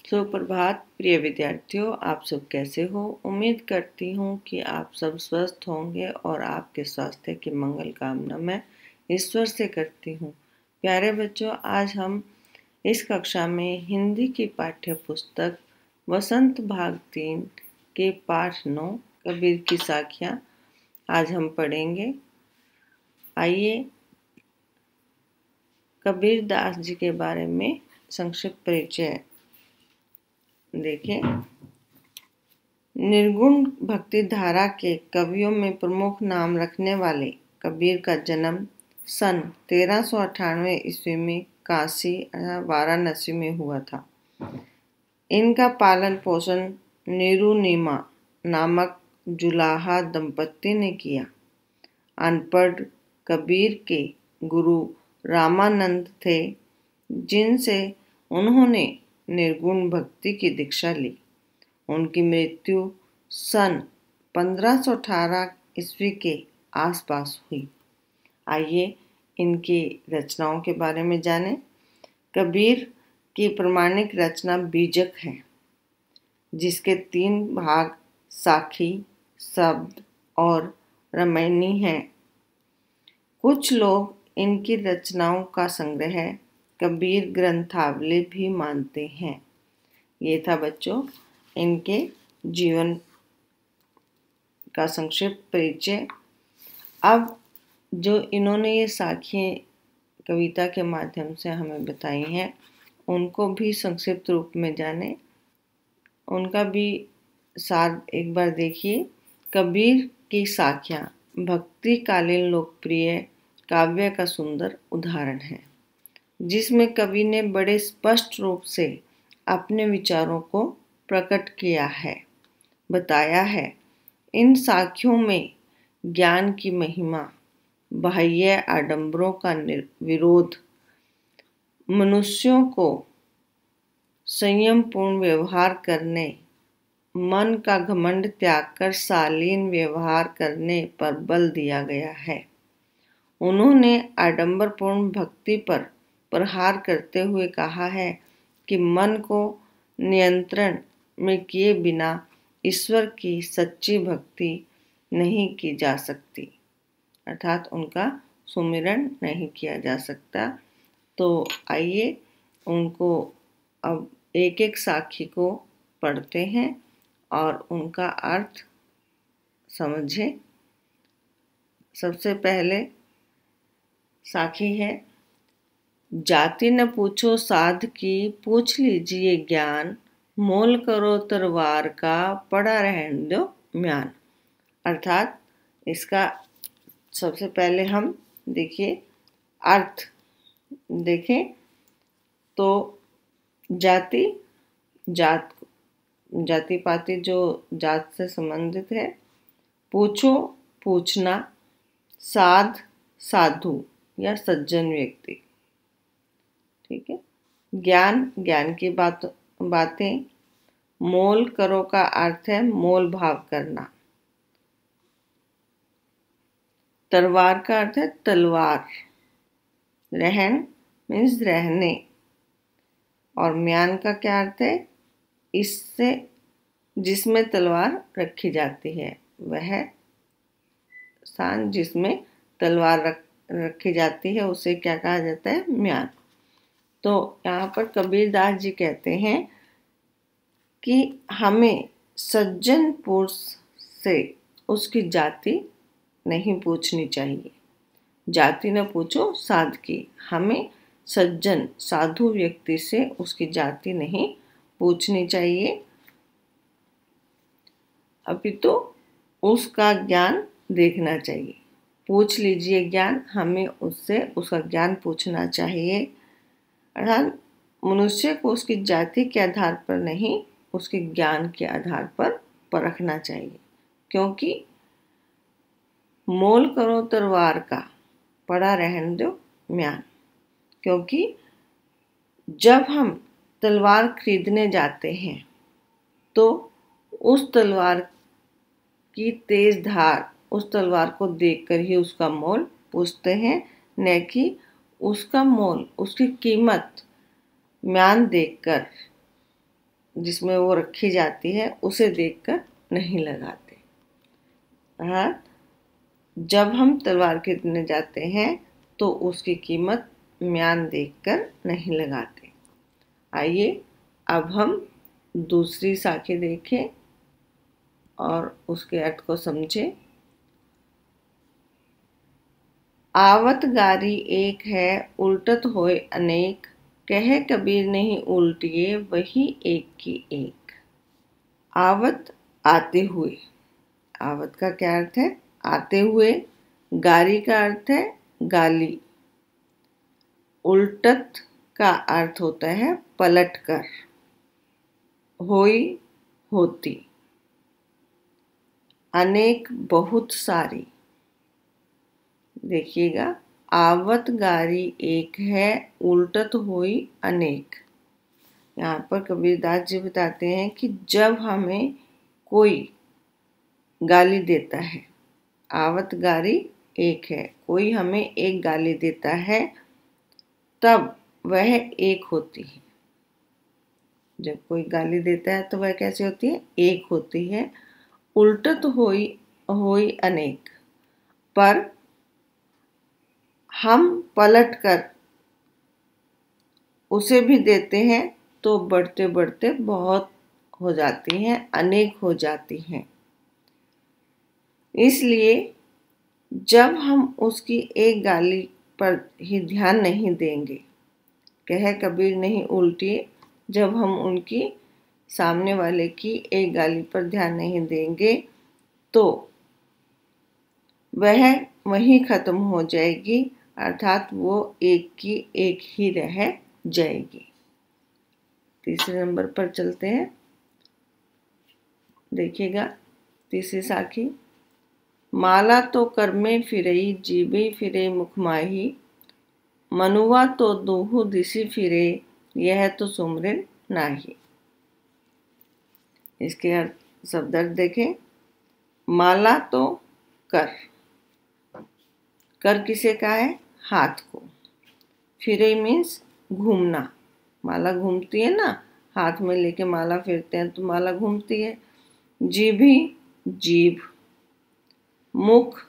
सुप्रभात प्रिय विद्यार्थियों, आप सब कैसे हो। उम्मीद करती हूँ कि आप सब स्वस्थ होंगे और आपके स्वास्थ्य की मंगल कामना मैं ईश्वर से करती हूँ। प्यारे बच्चों, आज हम इस कक्षा में हिंदी की पाठ्य पुस्तक वसंत भाग 3 के पाठ 9 कबीर की साखियाँ आज हम पढ़ेंगे। आइए कबीर दास जी के बारे में संक्षिप्त परिचय देखें। निर्गुण भक्ति धारा के कवियों में प्रमुख नाम रखने वाले कबीर का जन्म सन 1398 ईस्वी में काशी वाराणसी में हुआ था। इनका पालन पोषण निरुनिमा नामक जुलाहा दंपत्ति ने किया। अनपढ़ कबीर के गुरु रामानंद थे, जिनसे उन्होंने निर्गुण भक्ति की दीक्षा ली। उनकी मृत्यु सन 1518 ईस्वी के आसपास हुई। आइए इनकी रचनाओं के बारे में जानें। कबीर की प्रमाणिक रचना बीजक है, जिसके 3 भाग साखी, शब्द और रामायणी हैं। कुछ लोग इनकी रचनाओं का संग्रह कबीर ग्रंथावली भी मानते हैं। ये था बच्चों इनके जीवन का संक्षिप्त परिचय। अब जो इन्होंने ये साखियाँ कविता के माध्यम से हमें बताई हैं, उनको भी संक्षिप्त रूप में जानें। उनका भी सार एक बार देखिए। कबीर की साखियाँ भक्ति कालीन लोकप्रिय काव्य का सुंदर उदाहरण है, जिसमें कवि ने बड़े स्पष्ट रूप से अपने विचारों को प्रकट किया है, बताया है। इन साखियों में ज्ञान की महिमा, बाह्य आडंबरों का विरोध, मनुष्यों को संयमपूर्ण व्यवहार करने, मन का घमंड त्याग कर शालीन व्यवहार करने पर बल दिया गया है। उन्होंने आडंबरपूर्ण भक्ति पर प्रहार करते हुए कहा है कि मन को नियंत्रण में किए बिना ईश्वर की सच्ची भक्ति नहीं की जा सकती, अर्थात उनका सुमिरन नहीं किया जा सकता। तो आइए उनको अब एक एक साखी को पढ़ते हैं और उनका अर्थ समझें। सबसे पहले साखी है, जाति न पूछो साध की, पूछ लीजिए ज्ञान, मोल करो तलवार का, पड़ा रहन दो म्यान। अर्थात इसका सबसे पहले हम देखिए अर्थ देखें तो जाति जाति पाति जो जात से संबंधित है, पूछो पूछना, साध साधु या सज्जन व्यक्ति, ठीक है। ज्ञान की बातें। मोल करो का अर्थ है मोल भाव करना। तलवार का अर्थ है तलवार। रहन मीन्स रहने। और म्यान का क्या अर्थ है, इससे जिसमें तलवार रखी जाती है, वह स्थान जिसमें तलवार रखी जाती है उसे क्या कहा जाता है, म्यान। तो यहाँ पर कबीर दास जी कहते हैं कि हमें सज्जन पुरुष से उसकी जाति नहीं पूछनी चाहिए। जाति न पूछो साध की, हमें सज्जन साधु व्यक्ति से उसकी जाति नहीं पूछनी चाहिए, अपितु उसका ज्ञान देखना चाहिए। पूछ लीजिए ज्ञान, हमें उससे उसका ज्ञान पूछना चाहिए। अर्थात मनुष्य को उसकी जाति के आधार पर नहीं, उसके ज्ञान के आधार पर परखना चाहिए। क्योंकि मोल करो तलवार का, पड़ा रहन दो म्यान। क्योंकि जब हम तलवार खरीदने जाते हैं तो उस तलवार की तेज धार, उस तलवार को देखकर ही उसका मोल पूछते हैं, न कि उसका मोल, उसकी कीमत म्यान देखकर जिसमें वो रखी जाती है उसे देखकर नहीं लगाते। हाँ, जब हम तलवार खरीदने जाते हैं तो उसकी कीमत म्यान देखकर नहीं लगाते। आइए अब हम दूसरी साखी देखें और उसके अर्थ को समझें। आवत गारी एक है, उल्टत होए अनेक, कहे कबीर नहीं उल्टिए, वही एक की एक। आवत आते हुए, आवत का क्या अर्थ है? आते हुए। गारी का अर्थ है गाली। उल्टत का अर्थ होता है पलट कर। होई होती। अनेक बहुत सारी। देखिएगा, आवत गारी एक है, उल्टत हुई अनेक। यहाँ पर कबीरदास जी बताते हैं कि जब हमें कोई गाली देता है, आवत गारी एक है, कोई हमें एक गाली देता है, तब वह एक होती है। जब कोई गाली देता है तो वह कैसे होती है? एक होती है। उल्टत होई होई अनेक, पर हम पलट कर उसे भी देते हैं तो बढ़ते बढ़ते बहुत हो जाती हैं, अनेक हो जाती हैं। इसलिए जब हम उसकी एक गाली पर ही ध्यान नहीं देंगे, कहे कबीर नहीं उल्टी, जब हम उनकी सामने वाले की एक गाली पर ध्यान नहीं देंगे तो वह वहीं खत्म हो जाएगी, अर्थात वो एक की एक ही रह जाएगी। तीसरे नंबर पर चलते हैं। देखिएगा तीसरी साखी। माला तो कर में फिरई, जीबी फिरे मुख माही, मनुआ तो दोहु दिसी फिरे, यह तो सुमरिन नाही। इसके शब्द अर्थ देखें। माला तो कर, कर किसे कहा है? हाथ को। फिरे मीन्स घूमना, माला घूमती है ना, हाथ में लेके माला फिरते हैं तो माला घूमती है। जीभी जीभ, मुख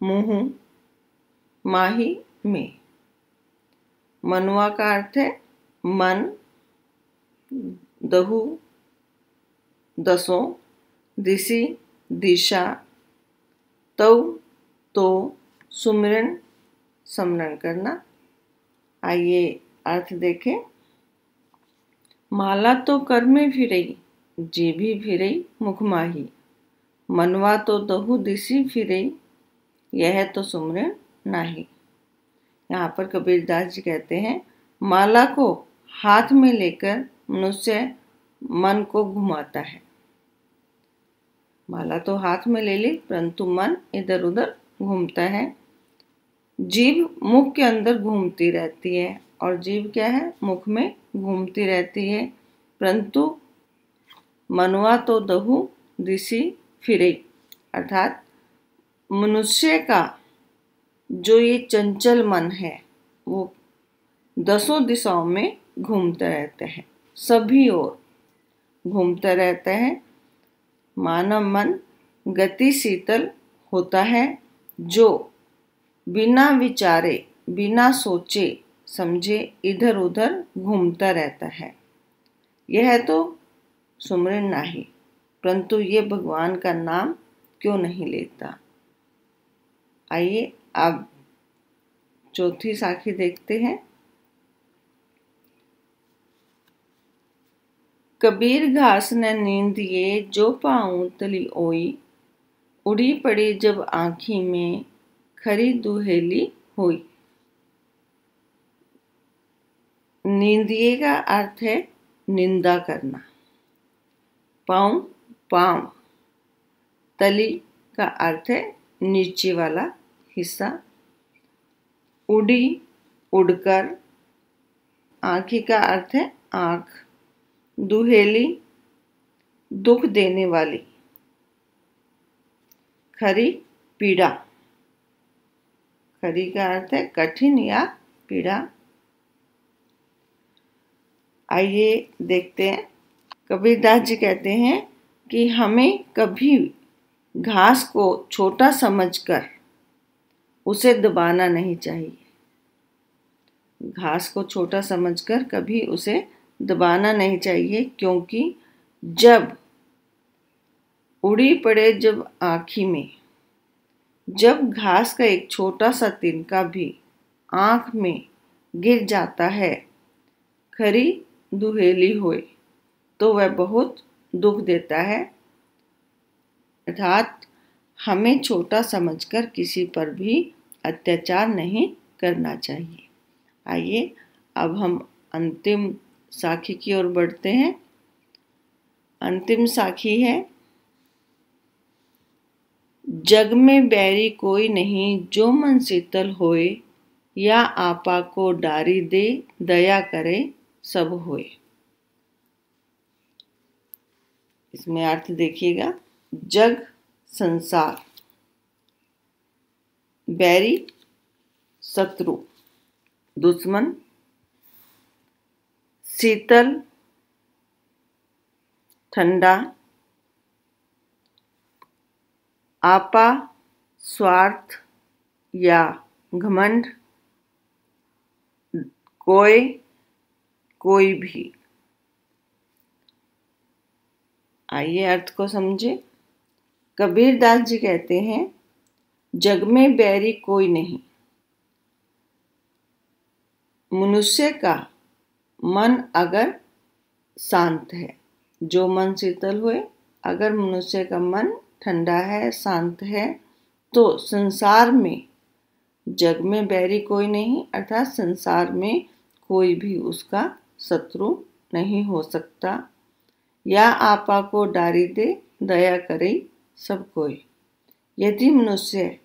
मुंह, माही में। मनुआ का अर्थ है मन, दहु दसों, दिशि दिशा, तव तो, सुमिरन स्मरण करना। आइए अर्थ देखें। माला तो कर में फिरई, जीभी फिरई मुख माही, मनवा तो दहु दिशि फिरई, यह तो सुमरन नाही। यहाँ पर कबीरदास जी कहते हैं, माला को हाथ में लेकर मनुष्य मन को घुमाता है। माला तो हाथ में ले ली परंतु मन इधर उधर घूमता है। जीभ मुख के अंदर घूमती रहती है, और जीभ क्या है? मुख में घूमती रहती है, परंतु मनवा तो दहु दिशि फिरे, अर्थात मनुष्य का जो ये चंचल मन है वो दसों दिशाओं में घूमता रहता है, सभी ओर घूमता रहता है। मानव मन गति शीतल होता है, जो बिना विचारे बिना सोचे समझे इधर उधर घूमता रहता है। यह तो सुमरन नाही, परंतु ये भगवान का नाम क्यों नहीं लेता। आइए अब चौथी साखी देखते हैं। कबीर घास न नींदिए, जो पाऊं तली ओई, उड़ी पड़ी जब आँखी में, खरी दुहेली हुई। नींदिए का अर्थ है निंदा करना। पाँव पाँव, तली का अर्थ है नीचे वाला हिस्सा। उड़ी उड़कर, आँखी का अर्थ है आँख। दुहेली दुख देने वाली। खरी पीड़ा, खरी का अर्थ है कठिन या पीड़ा। आइए देखते हैं कबीरदास जी कहते हैं कि हमें कभी घास को छोटा समझकर उसे दबाना नहीं चाहिए। घास को छोटा समझकर कभी उसे दबाना नहीं चाहिए, क्योंकि जब उड़ी पड़े जब आँखी में, जब घास का एक छोटा सा तिनका भी आँख में गिर जाता है, खरी दुहेली होए, तो वह बहुत दुख देता है। अर्थात हमें छोटा समझकर किसी पर भी अत्याचार नहीं करना चाहिए। आइए अब हम अंतिम साखी की ओर बढ़ते हैं। अंतिम साखी है, जग में बैरी कोई नहीं, जो मन शीतल होए, या आपा को डारी दे, दया करे सब होए। इसमें अर्थ देखिएगा, जग संसार, बैरी शत्रु दुश्मन, शीतल ठंडा, आपा स्वार्थ या घमंड, कोई भी। आइए अर्थ को समझे। कबीरदास जी कहते हैं, जग में बैरी कोई नहीं। मनुष्य का मन अगर शांत है, जो मन शीतल हुए, अगर मनुष्य का मन ठंडा है, शांत है, तो संसार में, जग में बैरी कोई नहीं, अर्थात संसार में कोई भी उसका शत्रु नहीं हो सकता। या आपा को डारी दे, दया करे सब कोई। यदि मनुष्य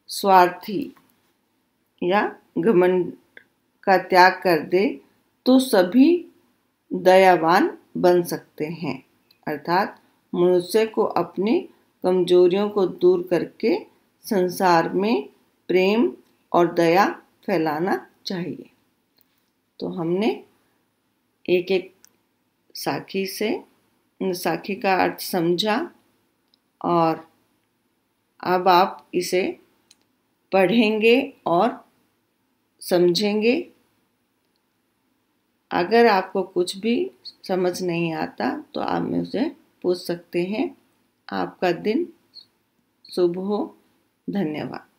स्वार्थी या घमंड का त्याग कर दे, तो सभी दयावान बन सकते हैं। अर्थात मनुष्य को अपनी कमजोरियों को दूर करके संसार में प्रेम और दया फैलाना चाहिए। तो हमने एक एक साखी का अर्थ समझा, और अब आप इसे पढ़ेंगे और समझेंगे। अगर आपको कुछ भी समझ नहीं आता तो आप मुझसे पूछ सकते हैं। आपका दिन शुभ हो। धन्यवाद।